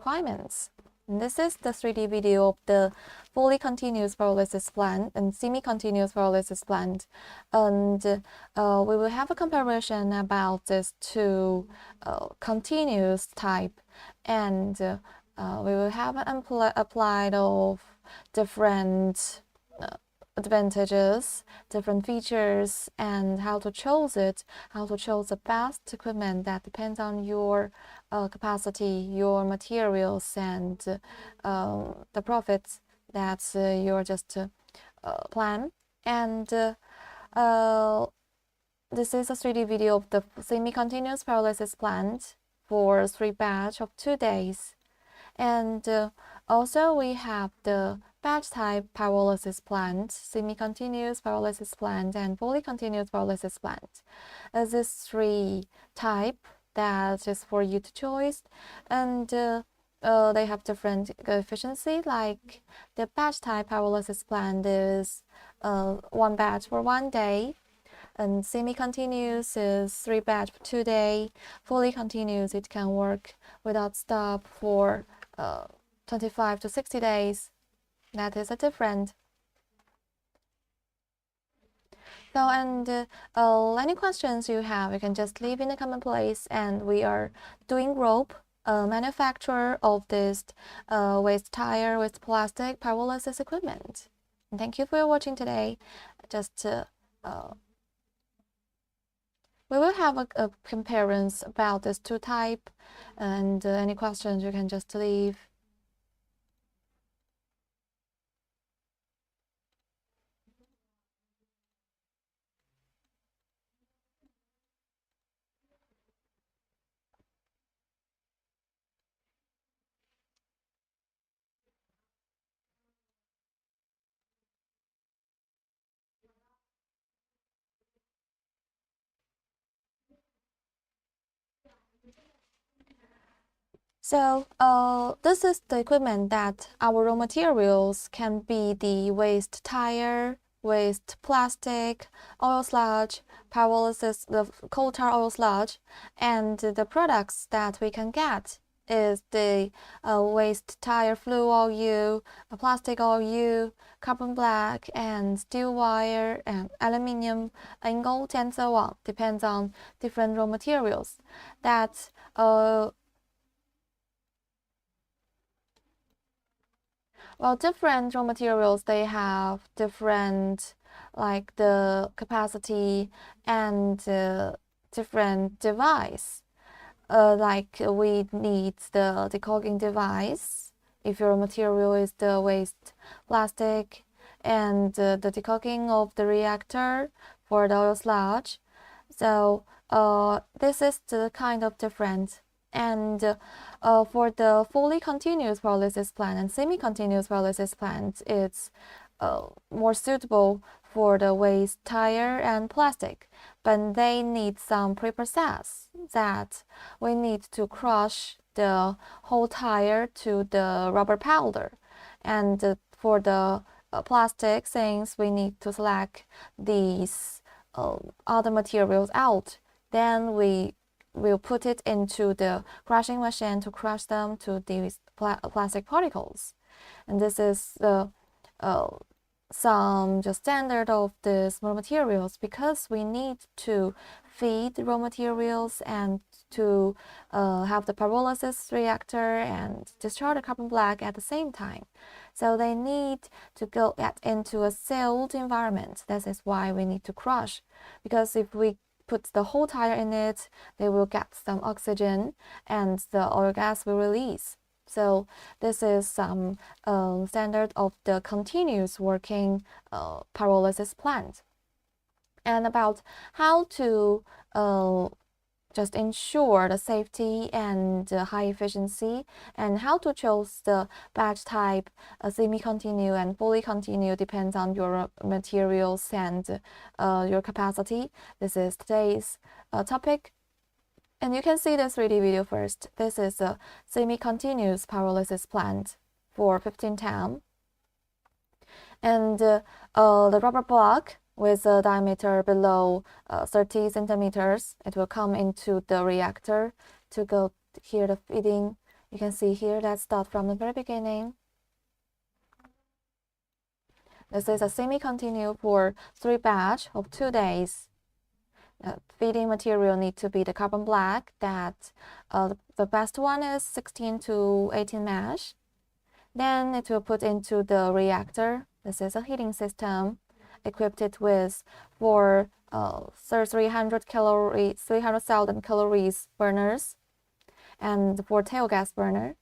requirements. And this is the 3D video of the fully continuous pyrolysis plant and semi-continuous pyrolysis plant. And we will have a comparison about these two continuous type, and we will have an applied of different advantages, different features, and how to choose it, how to choose the best equipment that depends on your capacity, your materials, and the profits that you're just plan. And this is a 3D video of the semi-continuous pyrolysis plant for 3 batch of 2 days. And also we have the batch type pyrolysis plant, semi-continuous pyrolysis plant, and fully continuous pyrolysis plant. These 3 type that is for you to choose, and they have different efficiency. Like the batch type pyrolysis plant is 1 batch for 1 day, and semi-continuous is 3 batch for 2 days. Fully continuous, it can work without stop for 25 to 60 days. That is a different. So, and any questions you have, you can just leave in the comment place, and we are doing rope manufacture of this with tire, with plastic pyrolysis equipment. And thank you for watching today. Just we will have a comparison about these 2 type, and any questions you can just leave. So this is the equipment that our raw materials can be the waste tire, waste plastic, oil sludge, pyrolysis, the coal tar oil sludge, and the products that we can get is the waste tire flue oil, plastic oil, carbon black, and steel wire, and aluminium, ingot, and so on. Depends on different raw materials. That well, different raw materials, they have different, like the capacity and different device. Like we need the decogging device if your material is the waste plastic, and the decogging of the reactor for the oil sludge. So this is the kind of difference. And for the fully continuous pyrolysis plant and semi-continuous pyrolysis plant, it's more suitable for the waste tire and plastic, but they need some pre-process that we need to crush the whole tire to the rubber powder. And for the plastic things, we need to select these other materials out. Then we'll put it into the crushing machine to crush them to these plastic particles. And this is some just standard of these raw materials, because we need to feed raw materials and to have the pyrolysis reactor and discharge the carbon black at the same time. So they need to go into a sealed environment. This is why we need to crush, because if we put the whole tire in it, they will get some oxygen and the oil gas will release. So this is some standard of the continuous working pyrolysis plant. And about how to just ensure the safety and high efficiency, and how to choose the batch type, semi-continue and fully continue, depends on your materials and your capacity. This is today's topic. And you can see this 3D video first. This is a semi-continuous pyrolysis plant for 15 ton. And the rubber block with a diameter below 30 centimeters. It will come into the reactor to go here, the feeding You can see here, let's start from the very beginning. This is a semi-continue for 3 batch of 2 days. Feeding material need to be the carbon black, that the best one is 16 to 18 mesh. Then it will put into the reactor. This is a heating system equipped it with 300,000 calories burners and 4 tail gas burner.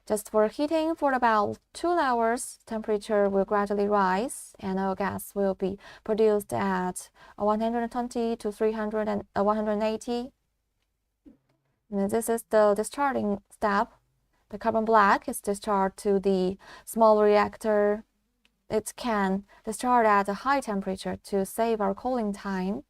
Just for heating for about 2 hours, temperature will gradually rise and oil gas will be produced at 120 to 180. And this is the discharging step. The carbon black is discharged to the small reactor. It can discharge at a high temperature to save our cooling time.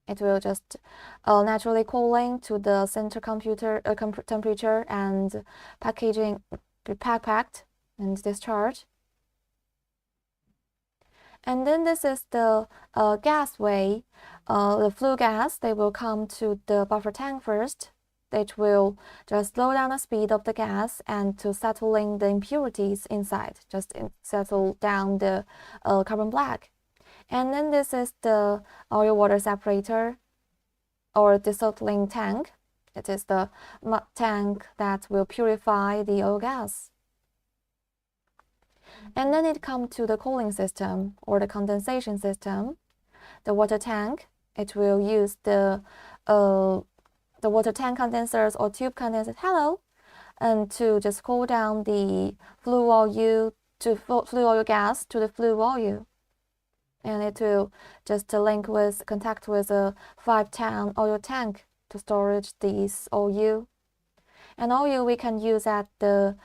It will just naturally cooling to the center temperature and packaging be packed and discharged. And then this is the gas way. The flue gas, they will come to the buffer tank first. It will just slow down the speed of the gas and to settling the impurities inside, just settle down the carbon black. And then this is the oil water separator or desalting tank. It is the tank that will purify the oil gas. And then it comes to the cooling system or the condensation system. The water tank, it will use the water tank condensers or tube condensers, and to just cool down the flue oil gas to the flue oil. And it will just contact with a 5-ton oil tank to storage these oil. And oil we can use at the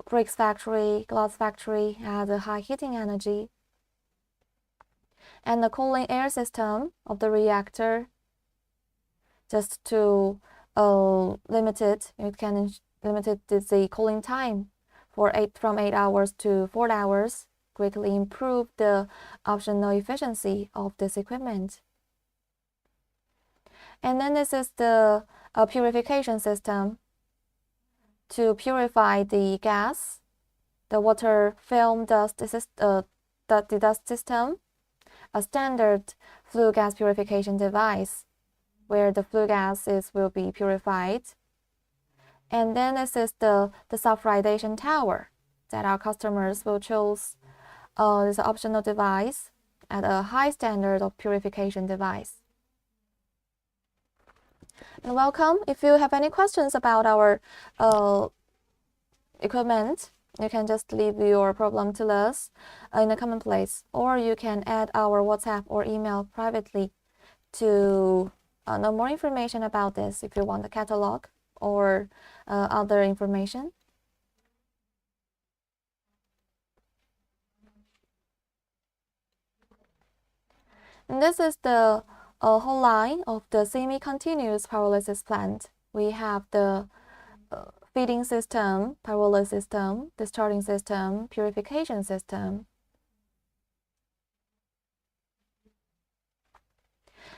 bricks factory, glass factory, has a high heating energy. And the cooling air system of the reactor, just to limit it, can limit the cooling time from 8 hours to 4 hours. Greatly improve the operational efficiency of this equipment. And then this is the purification system to purify the gas, the water film dust system, a standard flue gas purification device where the flue gases will be purified. And then this is the sulfurization tower that our customers will choose. This optional device at a high standard of purification device. And welcome. If you have any questions about our equipment, you can just leave your problem to us in the comment place, or you can add our WhatsApp or email privately to know more information about this if you want the catalog or other information. And this is the whole line of the semi-continuous pyrolysis plant. We have the feeding system, pyrolysis system, discharging system, purification system.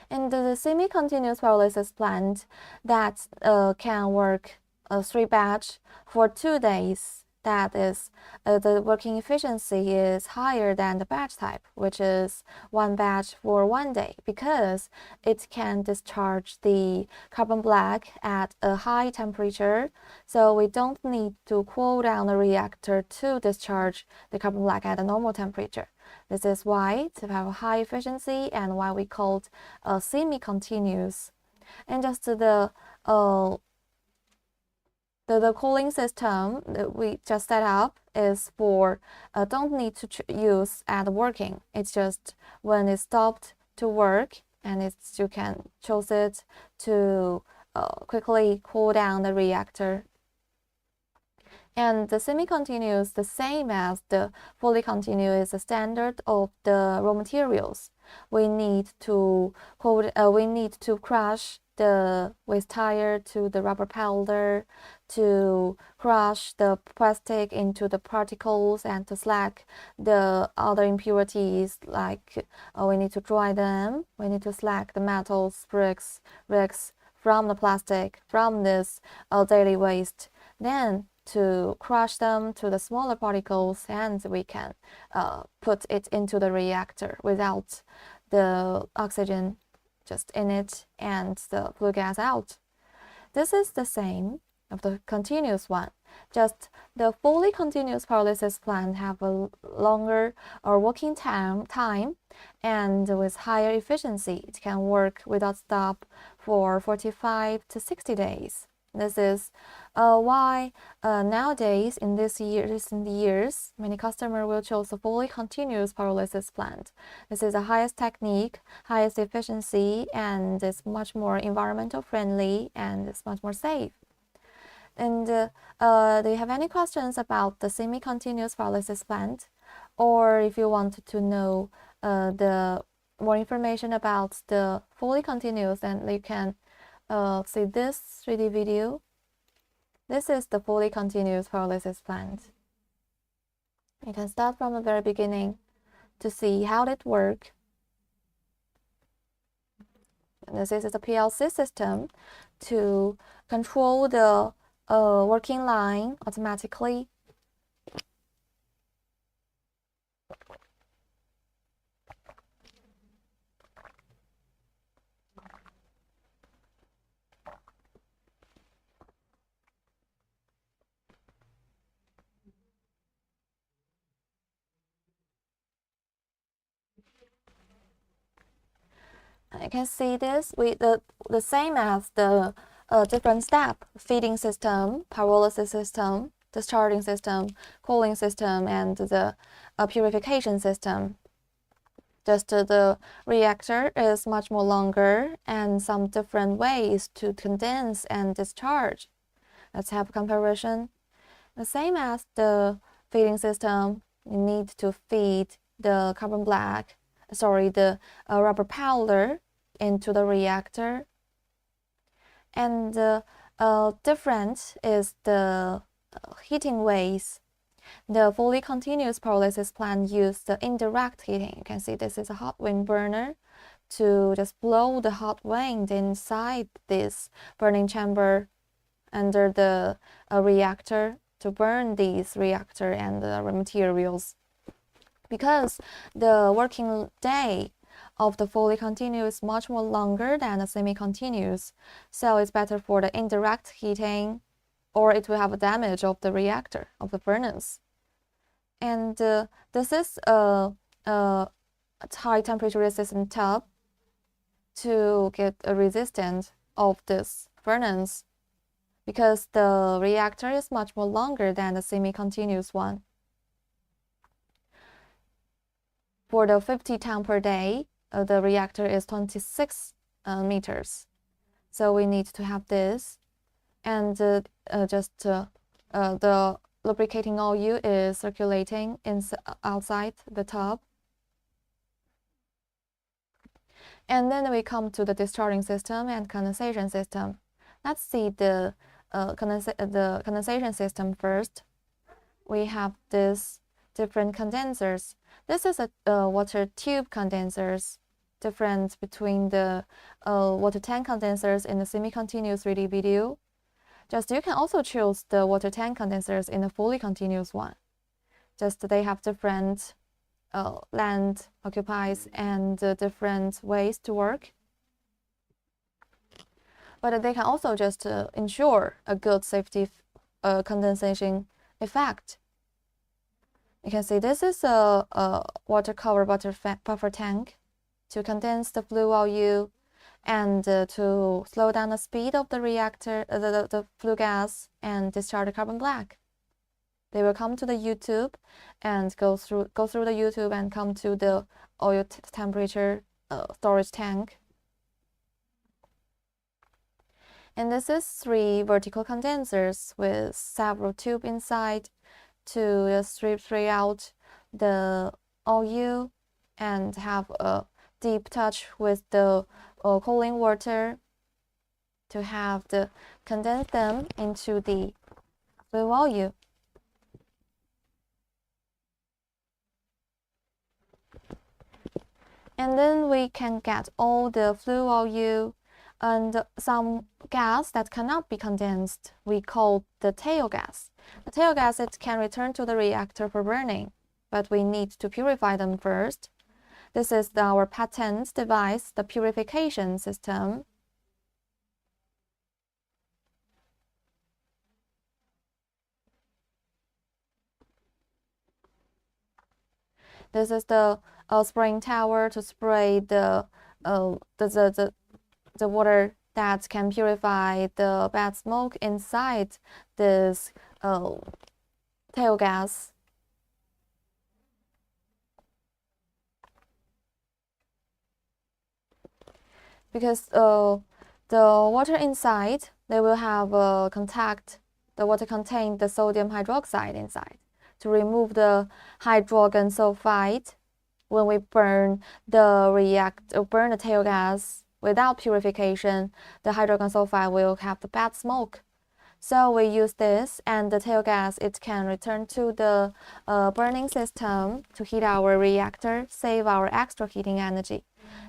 And the semi-continuous pyrolysis plant that can work 3 batch for 2 days. That is, the working efficiency is higher than the batch type, which is 1 batch for 1 day, because it can discharge the carbon black at a high temperature. So we don't need to cool down the reactor to discharge the carbon black at a normal temperature. This is why to have a high efficiency and why we called semi-continuous. And just the cooling system that we just set up is for don't need to use at working. It's just when it stopped to work, and you can choose it to quickly cool down the reactor. And the semi-continuous, the same as the fully continuous, is the standard of the raw materials. We need to crush with tire to the rubber powder, to crush the plastic into the particles, and to slag the other impurities. Like we need to dry them. We need to slag the metals, bricks from the plastic, from this daily waste. Then to crush them to the smaller particles, and we can put it into the reactor without the oxygen just in it and the flue gas out. This is the same of the continuous one. Just the fully continuous pyrolysis plant have a longer working time and with higher efficiency. It can work without stop for 45 to 60 days. This is why nowadays in these years, many customers will choose a fully continuous pyrolysis plant. This is the highest technique, highest efficiency, and it's much more environmental friendly, and it's much more safe. And do you have any questions about the semi-continuous pyrolysis plant? Or if you want to know the more information about the fully continuous, then you can see this 3D video. This is the fully continuous pyrolysis plant. You can start from the very beginning to see how it works. This is the PLC system to control the working line automatically. You can see this with the same as the different step: feeding system, pyrolysis system, discharging system, cooling system, and the purification system. Just the reactor is much more longer and some different ways to condense and discharge. Let's have a comparison. The same as the feeding system, you need to feed the the rubber powder into the reactor. And different is the heating ways. The fully continuous pyrolysis plant uses the indirect heating. You can see this is a hot wind burner to just blow the hot wind inside this burning chamber under the reactor to burn these reactor and the materials. Because the working day of the fully continuous is much more longer than the semi-continuous, so it's better for the indirect heating, or it will have a damage of the reactor, of the furnace. And this is a high temperature resistant tub to get a resistance of this furnace, because the reactor is much more longer than the semi-continuous one. For the 50 ton per day, the reactor is 26 meters. So we need to have this. And the lubricating oil is circulating outside the tub. And then we come to the discharging system and condensation system. Let's see the condensation system first. We have this different condensers. This is a water tube condensers. Difference between the water tank condensers in the semi-continuous 3D video. Just you can also choose the water tank condensers in the fully continuous one. Just they have different land occupies and different ways to work. But they can also just ensure a good safety condensation effect. You can see this is a water cover buffer tank to condense the flue oil and to slow down the speed of the reactor, the flue gas, and discharge the carbon black. They will come to the U-tube and go through the U-tube and come to the oil temperature storage tank. And this is 3 vertical condensers with several tubes inside to strip out the oil and have a deep touch with the cooling water. to have the condense them into the flue volume. And then we can get all the flue volume and some gas that cannot be condensed. We call the tail gas. The tail gas, it can return to the reactor for burning, but we need to purify them first. This is our patent device, the purification system. This is the spraying tower to spray the water that can purify the bad smoke inside this tail gas. Because the water inside, they will have contact. The water contains the sodium hydroxide inside to remove the hydrogen sulfide. When we burn the tail gas without purification, the hydrogen sulfide will have the bad smoke. So we use this, and the tail gas, it can return to the burning system to heat our reactor, save our extra heating energy.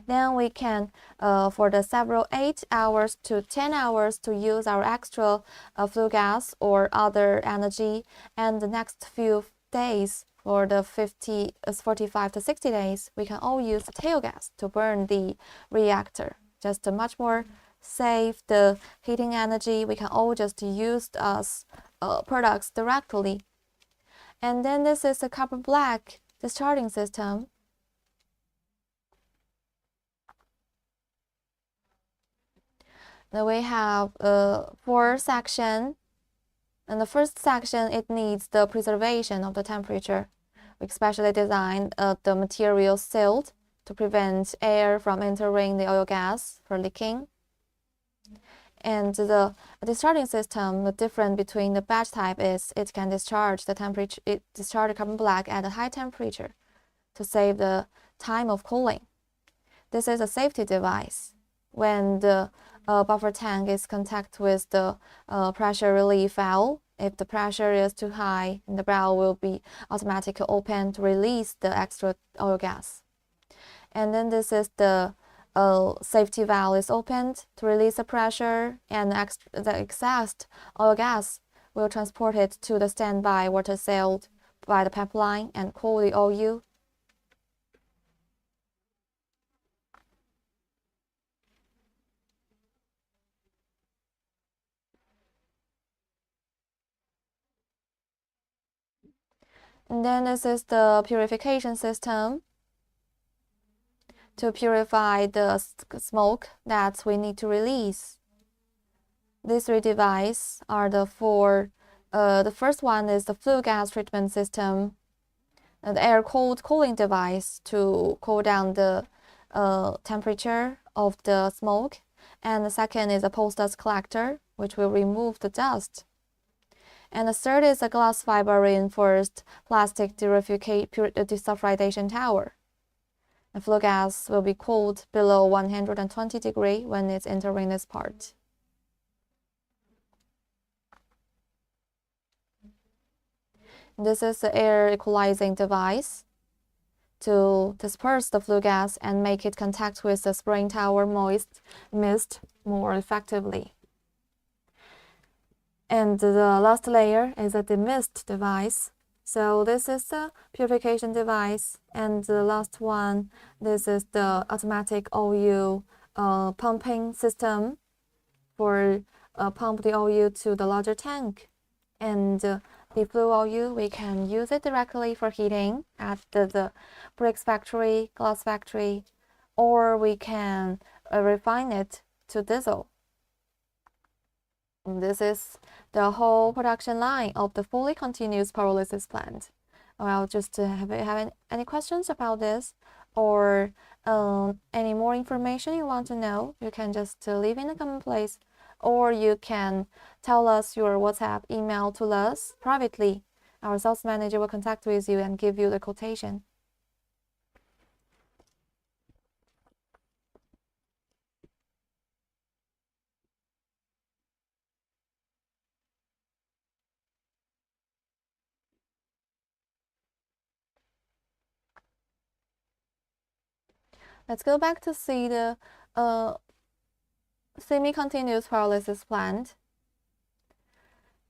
Then we can, for the several 8 hours to 10 hours, to use our extra flue gas or other energy, and the next few days, for the 45 to 60 days, we can all use the tail gas to burn the reactor. Just much more save the heating energy. We can all just use as products directly. And then this is a carbon black discharging system. Then we have 4 sections. In the first section, it needs the preservation of the temperature. We especially designed the material sealed to prevent air from entering the oil gas for leaking. And the discharging system, the difference between the batch type is it can discharge the carbon black at a high temperature to save the time of cooling. This is a safety device. When the buffer tank is contact with the pressure relief valve, if the pressure is too high, the valve will be automatically open to release the extra oil gas. And then this is the safety valve is opened to release the pressure, and the excess oil gas will transport it to the standby water sealed by the pipeline and cool the oil. And then this is the purification system to purify the smoke that we need to release. These 3 devices are the 4. The first one is the flue gas treatment system, the air-cooled cooling device to cool down the temperature of the smoke. And the second is a post-dust collector, which will remove the dust. And the third is a glass fiber reinforced plastic desulfurization tower. The flue gas will be cooled below 120 degrees when it's entering this part. This is the air equalizing device to disperse the flue gas and make it contact with the spraying tower mist more effectively. And the last layer is a demist device. So this is the purification device, and the last one, this is the automatic oil pumping system for pump the oil to the larger tank. And the flue oil, we can use it directly for heating at the bricks factory, glass factory, or we can refine it to diesel. And this is the whole production line of the fully continuous pyrolysis plant. Well, just have any questions about this, or any more information you want to know, you can just leave in the comment place, or you can tell us your WhatsApp email to us privately. Our sales manager will contact with you and give you the quotation. Let's go back to see the semi-continuous pyrolysis plant.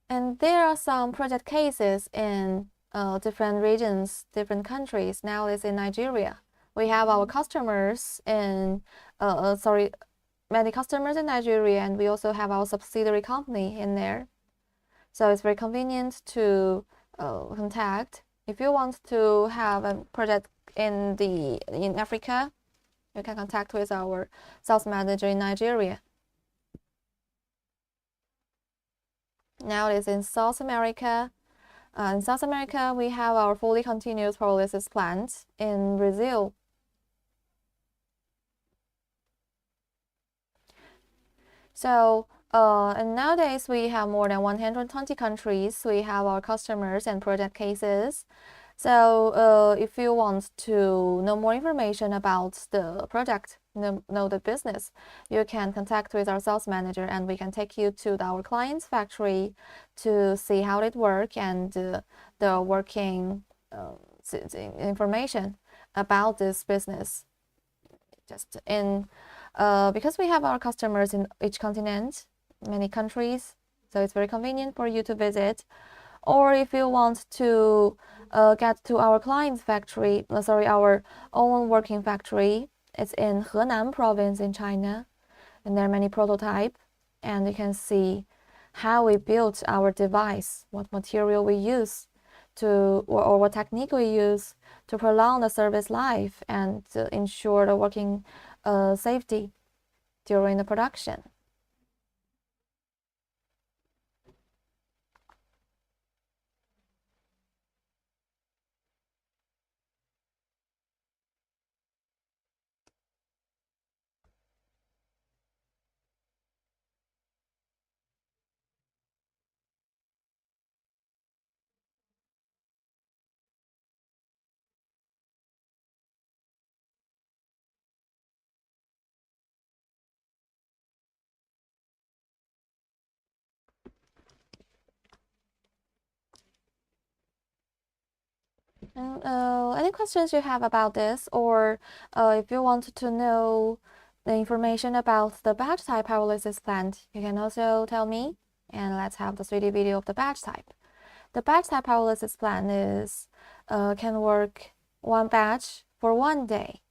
And there are some project cases in different regions, different countries. Now it's in Nigeria. We have our customers in, many customers in Nigeria, and we also have our subsidiary company in there. So it's very convenient to contact. If you want to have a project in Africa, you can contact with our sales manager in Nigeria. Now it's in South America. In South America, we have our fully continuous pyrolysis plant in Brazil. So, and nowadays we have more than 120 countries. We have our customers and project cases. So, if you want to know more information about the project, know the business, you can contact with our sales manager, and we can take you to our client's factory to see how it works and the working information about this business. Just in because we have our customers in each continent, many countries, so it's very convenient for you to visit. Or if you want to get to our client's factory, our own working factory, it's in Henan province in China, and there are many prototypes, and you can see how we built our device, what material we use or what technique we use to prolong the service life and ensure the working safety during the production. And any questions you have about this, or if you want to know the information about the batch type pyrolysis plant, you can also tell me, and let's have the 3D video of the batch type. The batch type pyrolysis plant can work one batch for 1 day.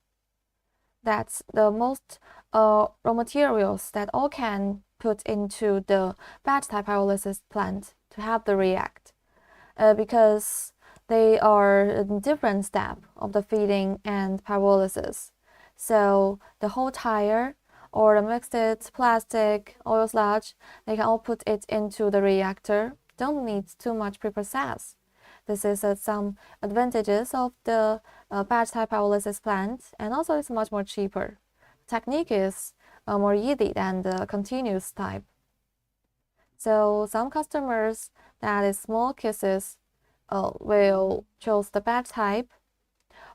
That's the most raw materials that all can put into the batch type pyrolysis plant to have the react, because they are in different step of the feeding and pyrolysis. So the whole tire or the mixed plastic, oil sludge, they can all put it into the reactor. Don't need too much pre-process. This is some advantages of the batch type pyrolysis plant, and also it's much more cheaper. Technique is more easy than the continuous type. So some customers that is small cases will choose the batch type,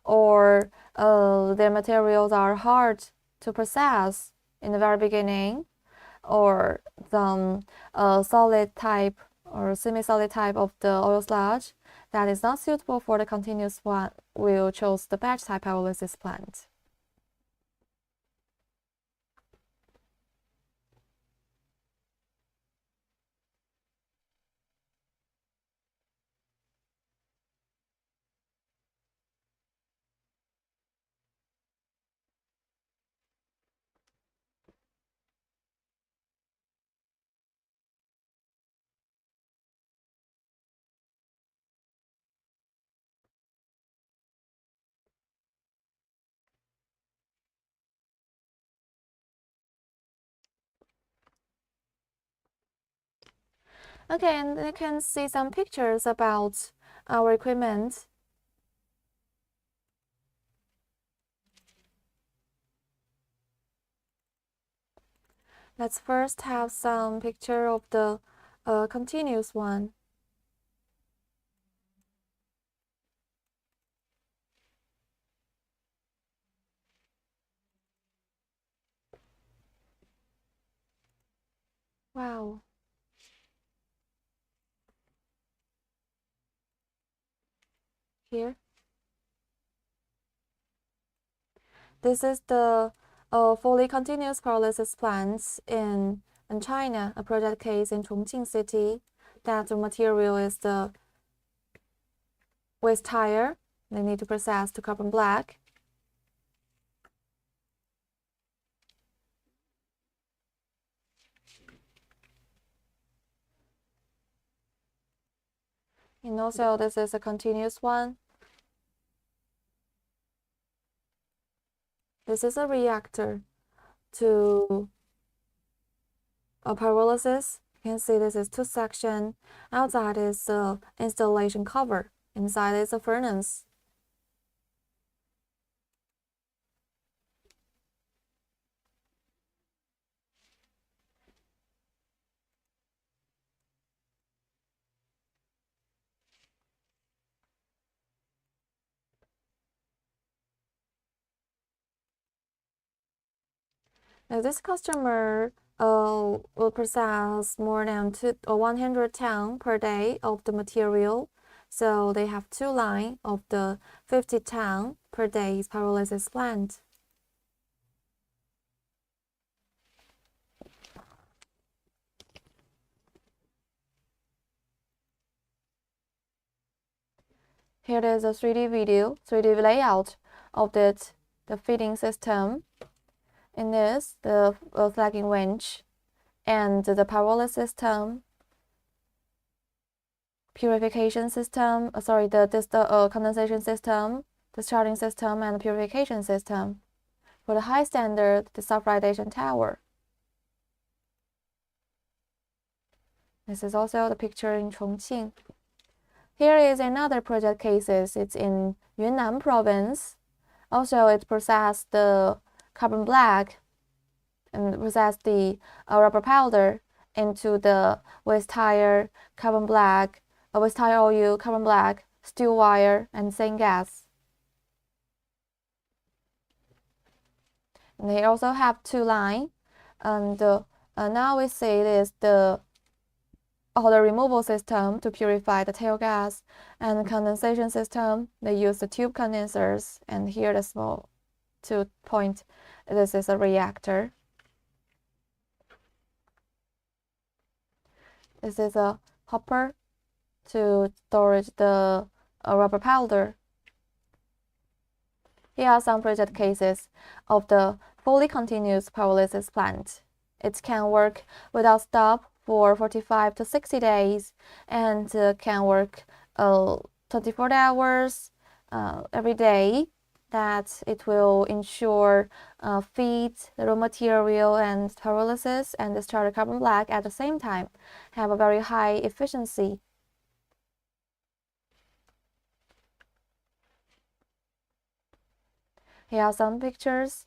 or their materials are hard to process in the very beginning, or some solid type or semi-solid type of the oil sludge that is not suitable for the continuous one will choose the batch type pyrolysis plant. Okay, and you can see some pictures about our equipment. Let's first have some picture of the continuous one. Wow. Here. This is the fully continuous pyrolysis plants in China, a project case in Chongqing city. That the material is the waste tire. They need to process to carbon black. And also this is a continuous one. This is a reactor to a pyrolysis. You can see this is two section. Outside is the installation cover. Inside is a furnace. Now this customer will process more than 100 tons per day of the material. So they have two lines of the 50 ton per day pyrolysis plant. Here is a 3D video, 3D layout of the feeding system. In this, the flagging winch and the pyrolysis system, purification system, the condensation system, discharging system, and the purification system. For the high standard, the sulfurization tower. This is also the picture in Chongqing. Here is another project cases. It's in Yunnan province. Also, it processed the carbon black and processed the rubber powder into the waste tire, carbon black, waste tire oil, carbon black, steel wire, and same gas. And they also have two lines. And now we see this the removal system to purify the tail gas, and the condensation system. They use the tube condensers, and here the small 2 point. This is a reactor. This is a hopper to storage the rubber powder. Here are some project cases of the fully continuous pyrolysis plant. It can work without stop for 45 to 60 days and can work 24 hours every day. That it will ensure feed the raw material and pyrolysis and discharge carbon black at the same time, have a very high efficiency. Here are some pictures.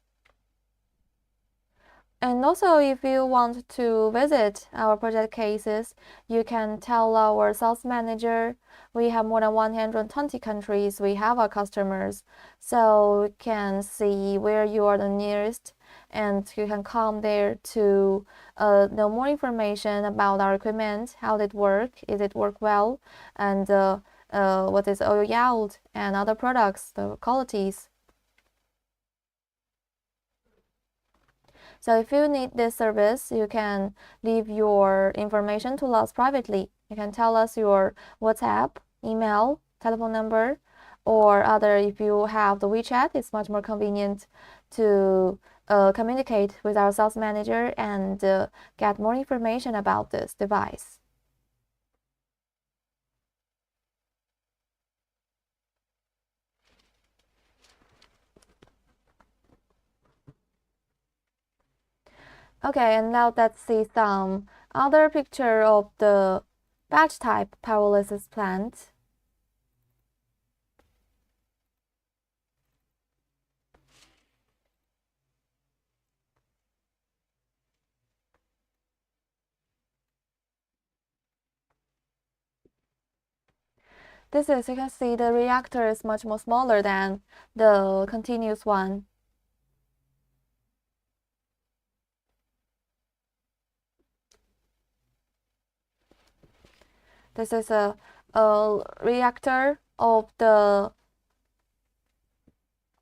And also, if you want to visit our project cases, you can tell our sales manager. We have more than 120 countries. We have our customers, so you can see where you are the nearest, and you can come there to know more information about our equipment, how it work, is it work well, and what is oil yield and other products, the qualities. So if you need this service, you can leave your information to us privately. You can tell us your WhatsApp, email, telephone number, or other. If you have the WeChat, it's much more convenient to communicate with our sales manager and get more information about this device. Okay, and now let's see some other picture of the batch type pyrolysis plant. This is, you can see the reactor is much more smaller than the continuous one. This is a reactor of the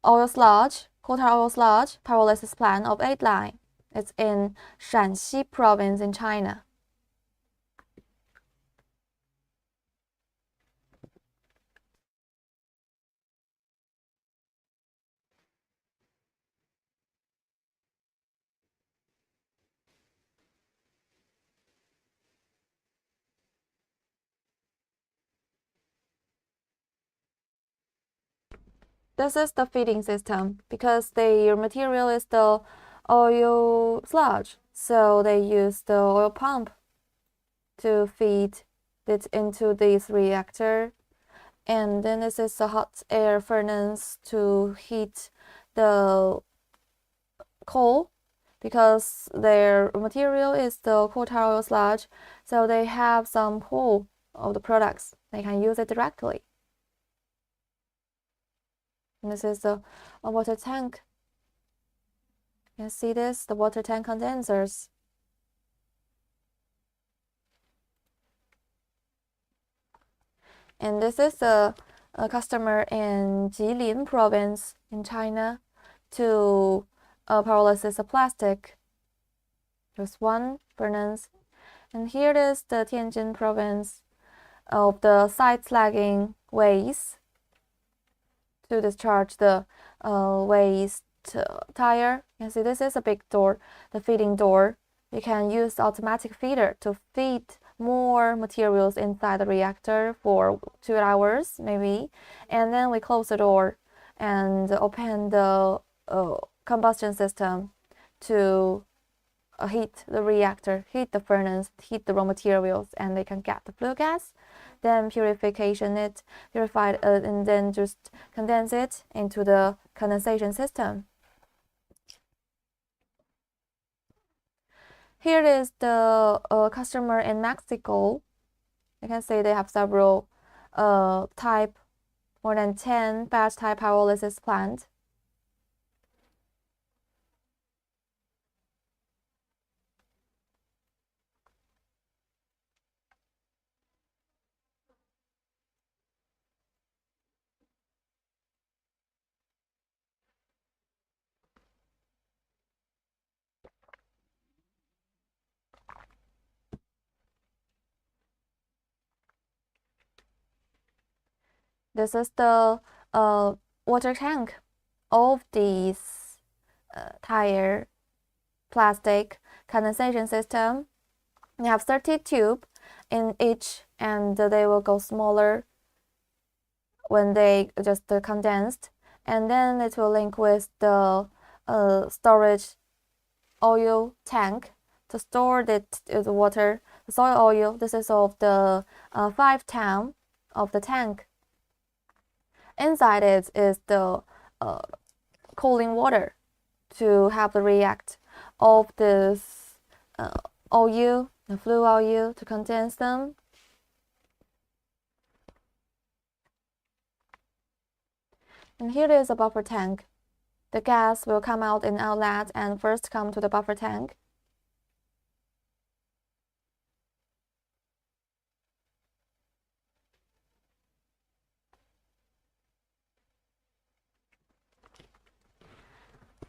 oil sludge coal tar oil sludge pyrolysis plant of 8 line. It's in Shanxi province in China. This is the feeding system because the material is the oil sludge, so they use the oil pump to feed it into this reactor. And then this is a hot air furnace to heat the coal because their material is the coal tar oil sludge, so they have some pool of the products. They can use it directly. And this is a water tank. You can see this, the water tank condensers. And this is a customer in Jilin province in China to pyrolysis of plastic. There's one furnace. And here is the Tianjin province of the side slagging waste to discharge the waste tire. You can see this is a big door, the feeding door. You can use the automatic feeder to feed more materials inside the reactor for 2 hours maybe, and then we close the door and open the combustion system to heat the reactor, heat the furnace, heat the raw materials, and they can get the flue gas. Then purification it, purify it, and then just condense it into the condensation system. Here is the customer in Mexico. You can see they have several type, more than 10 batch type pyrolysis plant. This is the water tank of these tire plastic condensation system. They have 30 tubes in each, and they will go smaller when they just condensed, and then it will link with the storage oil tank to store the water, the soil oil. This is of the 5 ton of the tank. Inside it is the cooling water to have the react of this oil, the flue oil, to condense them. And here is a buffer tank. The gas will come out in outlet and first come to the buffer tank.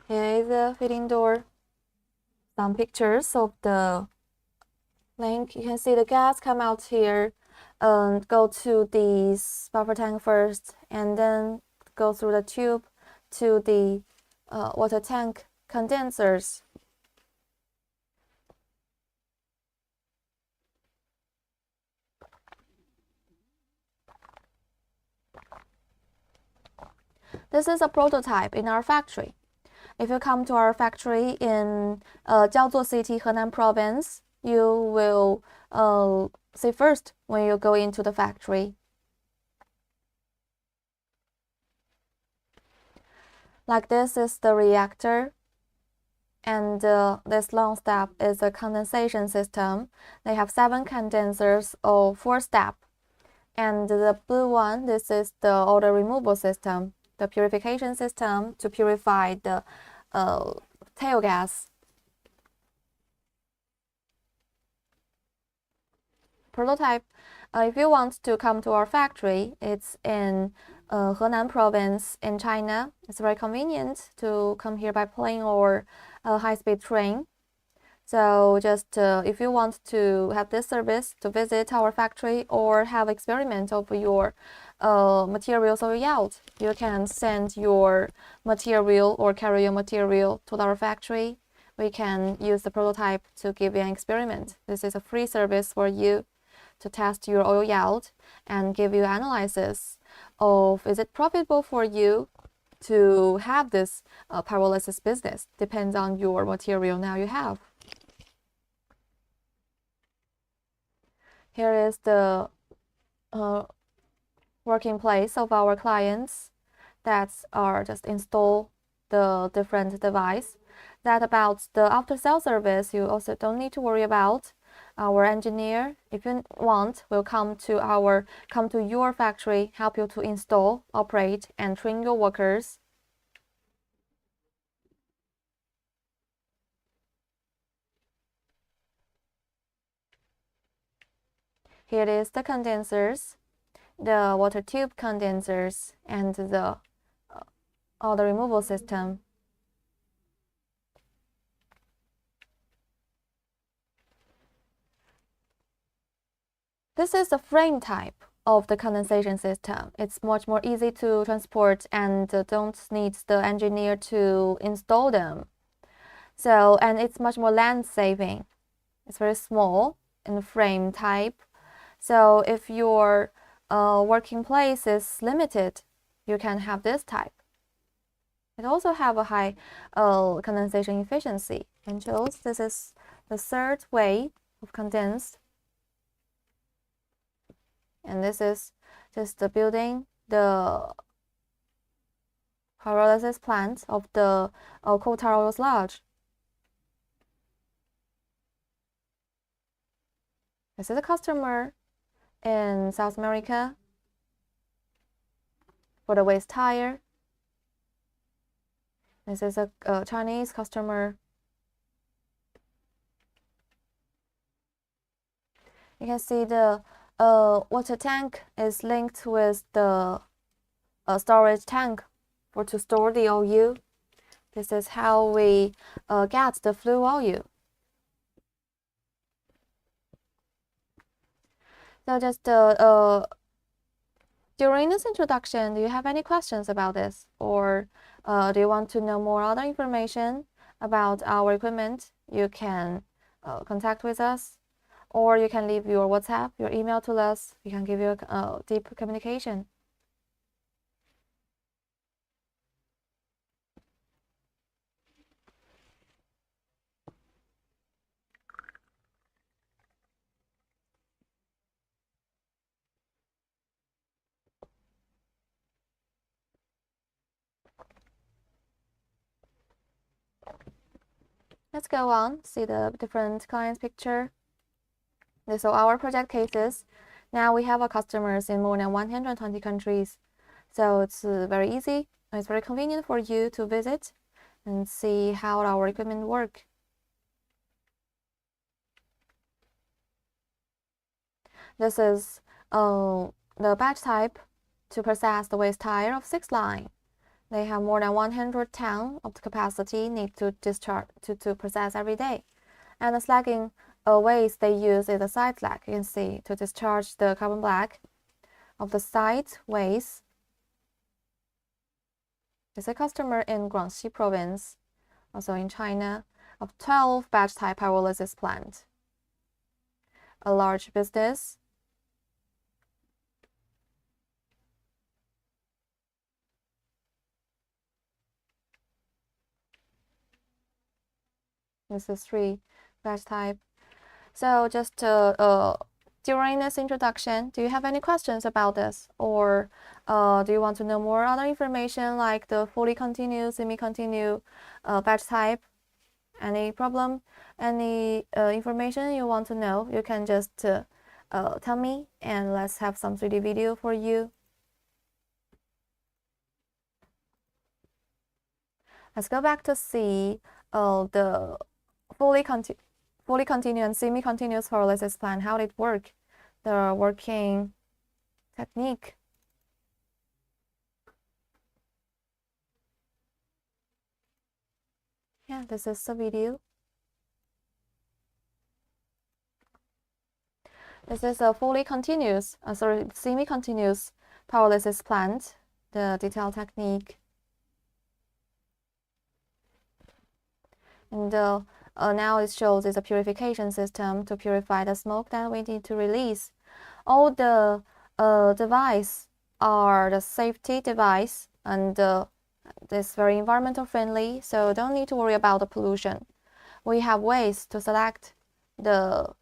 Here is the feeding door. Some pictures of the link. You can see the gas come out here and go to this buffer tank first, and then go through the tube to the water tank condensers. This is a prototype in our factory. If you come to our factory in Jiaozuo City, Henan Province, you will see first when you go into the factory. Like this is the reactor, and this long step is a condensation system. They have 7 condensers or 4 steps. And the blue one, this is the odor removal system, the purification system to purify the tail gas. Prototype. If you want to come to our factory, it's in Henan province in China. It's very convenient to come here by plane or a high-speed train. So just if you want to have this service to visit our factory or have experiment of your materials or yield, you can send your material or carry your material to our factory. We can use the prototype to give you an experiment. This is a free service for you to test your oil yield and give you analysis of is it profitable for you to have this pyrolysis business. Depends on your material now you have. Here is the working place of our clients that are just install the different device. That about the after sale service, you also don't need to worry about. Our engineer, if you want, will come to your factory, help you to install, operate, and train your workers. Here is the condensers, the water tube condensers, and the other removal system. This is the frame type of the condensation system. It's much more easy to transport and don't need the engineer to install them. So, and it's much more land saving. It's very small in the frame type. So if your working place is limited, you can have this type. It also have a high condensation efficiency. And shows this is the third way of condensed. And this is just the building the pyrolysis plant of the coal tar oil sludge. This is a customer in South America for the waste tire. This is a Chinese customer. You can see the water tank is linked with the storage tank to store the oil. This is how we get the flue oil. So just during this introduction, do you have any questions about this? Or do you want to know more other information about our equipment? You can contact with us, or you can leave your WhatsApp, your email to us. We can give you a deep communication. Let's go on, see the different clients picture. These are our project cases. Now we have our customers in more than 120 countries. So it's very easy. It's very convenient for you to visit and see how our equipment work. This is the batch type to process the waste tire of 6 line. They have more than 100 tons of the capacity need to discharge to process every day. And the slagging waste they use is a side slag, you can see, to discharge the carbon black of the side waste. There's a customer in Guangxi province, also in China, of 12 batch type pyrolysis plant. A large business. This is 3 batch type. So just during this introduction, do you have any questions about this? Or do you want to know more other information like the fully continuous, semi-continuous batch type? Any problem? Any information you want to know? You can just tell me and let's have some 3D video for you. Let's go back to see the fully continuous and semi-continuous pyrolysis plant, how it work, the working technique. Yeah, this is the video. This is a semi-continuous pyrolysis plant, the detailed technique. And now it shows is a purification system to purify the smoke that we need to release. All the device are the safety device, and it's very environmental friendly, so don't need to worry about the pollution. We have ways to select the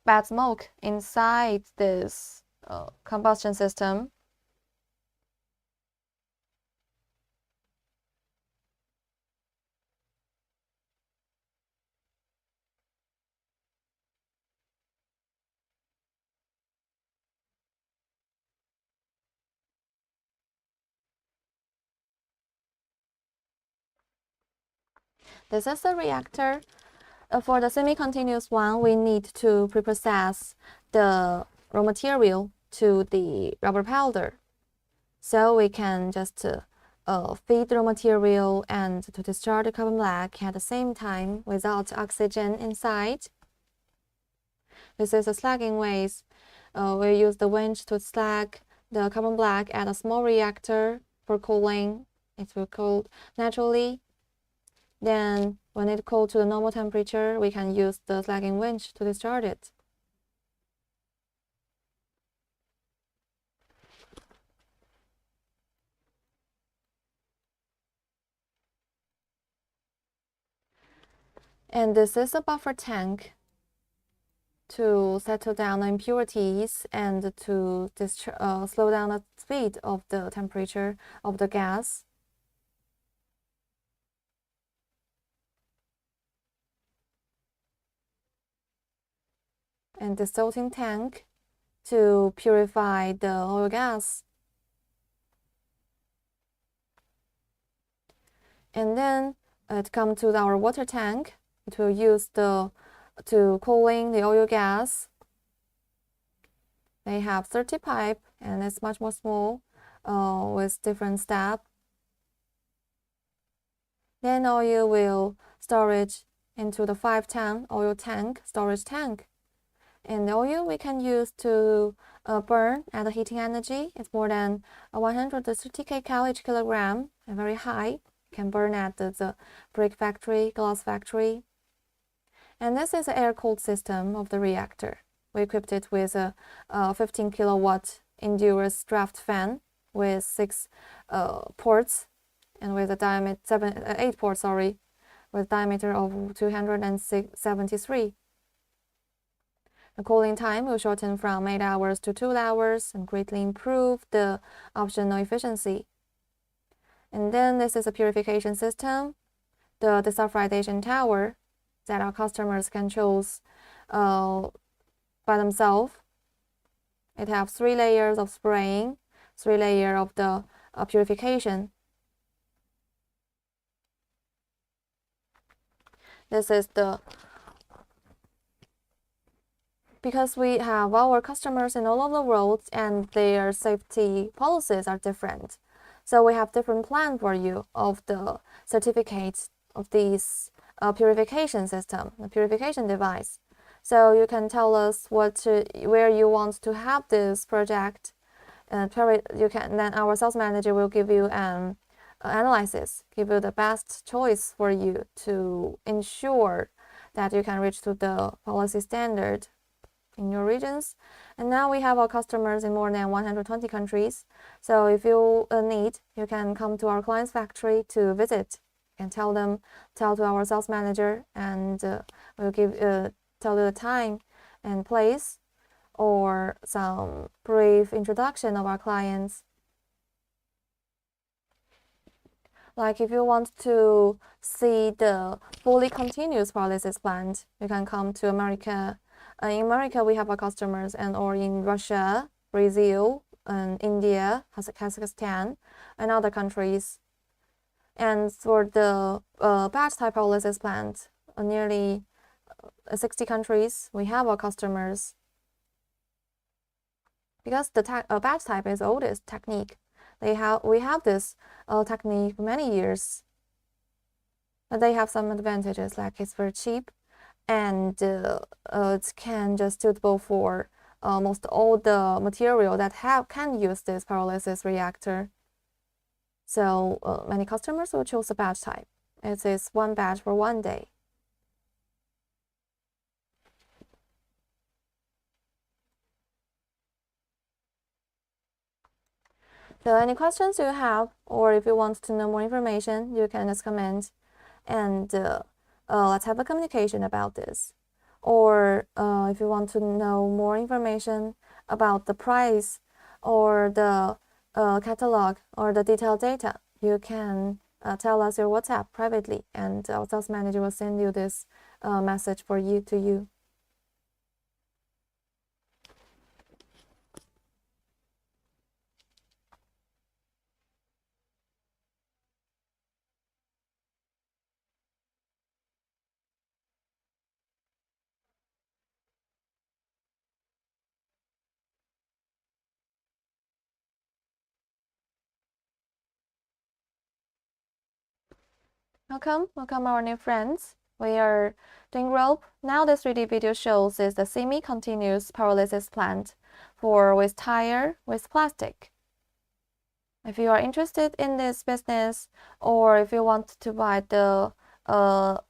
bad smoke inside this combustion system. This is the reactor. For the semi-continuous one, we need to pre-process the raw material to the rubber powder. So we can just feed the raw material and to discharge the carbon black at the same time without oxygen inside. This is a slagging ways. We use the winch to slag the carbon black at a small reactor for cooling. It will cool naturally. Then when it cools to the normal temperature, we can use the slagging winch to discharge it. And this is a buffer tank to settle down the impurities and to slow down the speed of the temperature of the gas. And the salting tank to purify the oil gas. And then it comes to our water tank. It will use to cooling the oil gas. They have 30 pipe and it's much more small with different steps. Then oil will storage into the 5-ton oil tank, storage tank. And the oil we can use to burn at the heating energy. It's more than 130 kcal each kilogram, and very high. Can burn at the brick factory, glass factory. And this is the air-cooled system of the reactor. We equipped it with a 15 kilowatt Endurance draft fan with 6 ports and with a diameter 8 ports, with diameter of 273. The cooling time will shorten from 8 hours to 2 hours and greatly improve the optional efficiency. And then this is a purification system, the desulfurization tower that our customers can choose by themselves. It has 3 layers of spraying, 3 layers of the purification. This is because we have our customers in all over the world and their safety policies are different. So we have different plan for you of the certificates of this purification system, the purification device. So you can tell us where you want to have this project. Then our sales manager will give you an analysis, give you the best choice for you to ensure that you can reach to the policy standard in your regions. And now we have our customers in more than 120 countries. So if you need, you can come to our client's factory to visit and tell to our sales manager, and we'll tell you the time and place or some brief introduction of our clients. Like if you want to see the fully continuous pyrolysis plant, you can come to America. In America, we have our customers, or in Russia, Brazil, and India, Kazakhstan, and other countries. And for the batch type pyrolysis plant, nearly 60 countries, we have our customers. Because the batch type is the oldest technique. We have this technique for many years. But they have some advantages, like it's very cheap, and it can just suitable for almost all the material that can use this pyrolysis reactor. So many customers will choose a batch type. It is one batch for one day. So any questions you have, or if you want to know more information, you can just comment, and let's have a communication about this. Or if you want to know more information about the price or the catalog or the detailed data, you can tell us your WhatsApp privately, and our sales manager will send you this message for you to you. Welcome our new friends. We are doing rope. Now this 3D video shows is the semi-continuous pyrolysis plant for with tire with plastic. If you are interested in this business, or if you want to buy the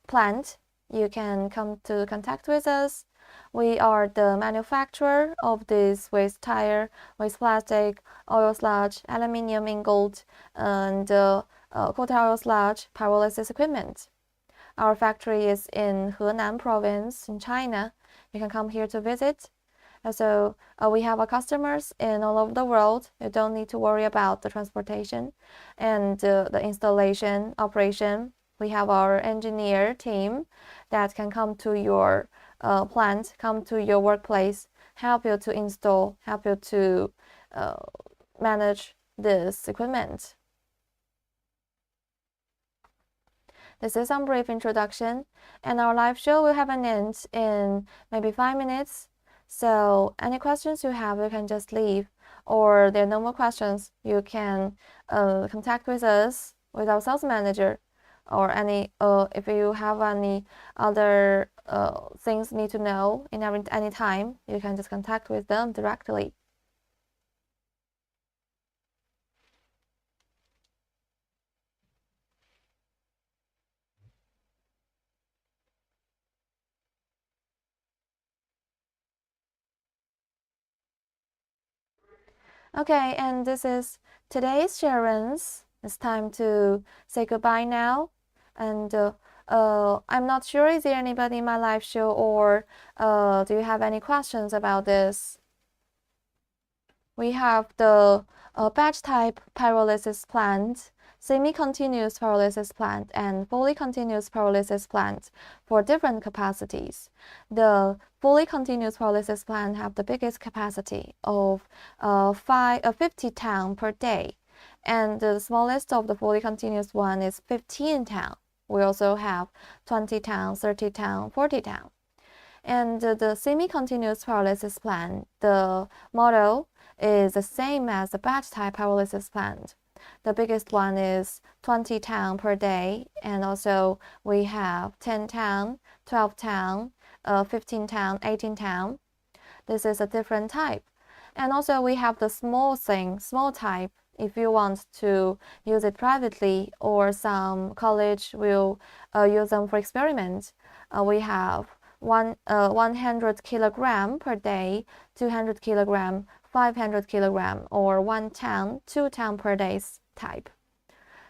plant, you can come to contact with us. We are the manufacturer of this with tire, with plastic, oil sludge, aluminium ingot, and coated oil sludge pyrolysis equipment. Our factory is in Henan province in China. You can come here to visit. So we have our customers in all over the world. You don't need to worry about the transportation and the installation operation. We have our engineer team that can come to your plant, come to your workplace, help you to install, help you to manage this equipment. This is some brief introduction, and our live show will have an end in maybe 5 minutes. So any questions you have, you can just leave, or there are no more questions, you can contact with us, with our sales manager, or any if you have any other things you need to know in any time, you can just contact with them directly. Okay, and this is today's Sharon's. It's time to say goodbye now. And I'm not sure, is there anybody in my live show, or do you have any questions about this? We have the batch type pyrolysis plant, semi-continuous pyrolysis plant, and fully continuous pyrolysis plant for different capacities. The fully continuous pyrolysis plant have the biggest capacity of 50 ton per day, and the smallest of the fully continuous one is 15 ton. We also have 20 ton, 30 ton, 40 ton. And the semi-continuous pyrolysis plant, the model is the same as the batch type pyrolysis plant. The biggest one is 20 ton per day, and also we have 10 ton, 12 ton, 15 ton, 18 ton. This is a different type. And also we have the small type. If you want to use it privately, or some college will use them for experiment, we have 100 kilogram per day, 200 kilogram, 500 kilogram, or 1 ton, 2 ton per day type.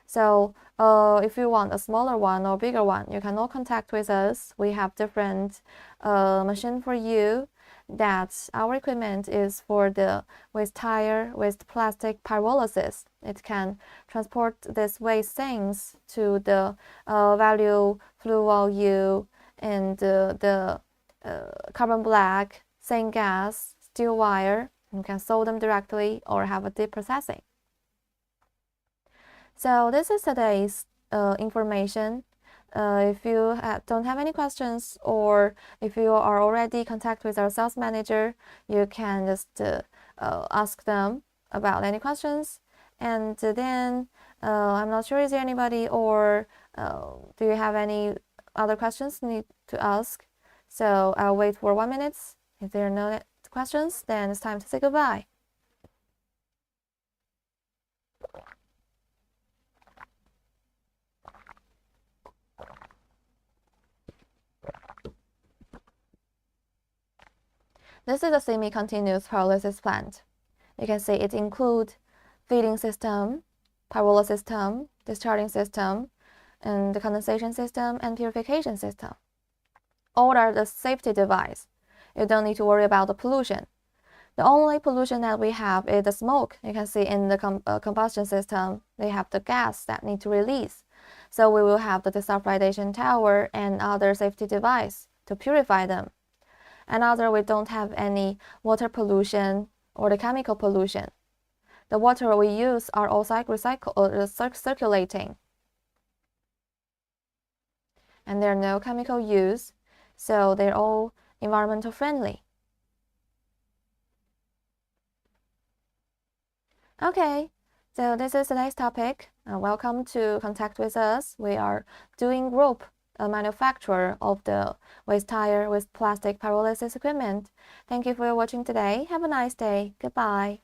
So if you want a smaller one or bigger one, you can all contact with us. We have different machine for you. That our equipment is for the waste tire, waste plastic pyrolysis. It can transport this waste things to the value flue U and the carbon black, sand gas, steel wire. You can sold them directly or have a deep processing. So this is today's information. If you don't have any questions, or if you are already in contact with our sales manager, you can just ask them about any questions. And then I'm not sure is there anybody, or Do you have any other questions need to ask? So I'll wait for 1 minute. If there are no questions, then it's time to say goodbye. This is a semi-continuous pyrolysis plant. You can see it includes feeding system, pyrolysis system, discharging system, and the condensation system and purification system. All are the safety device. You don't need to worry about the pollution. The only pollution that we have is the smoke. You can see in the combustion system, they have the gas that need to release. So we will have the desulfurization tower and other safety device to purify them. Another, we don't have any water pollution or the chemical pollution. The water we use are all circulating. And there are no chemical use, so they're all environmental friendly. Okay, so this is the next topic. Welcome to contact with us. We are doing group manufacture of the waste tire with plastic pyrolysis equipment. Thank you for watching today. Have a nice day. Goodbye.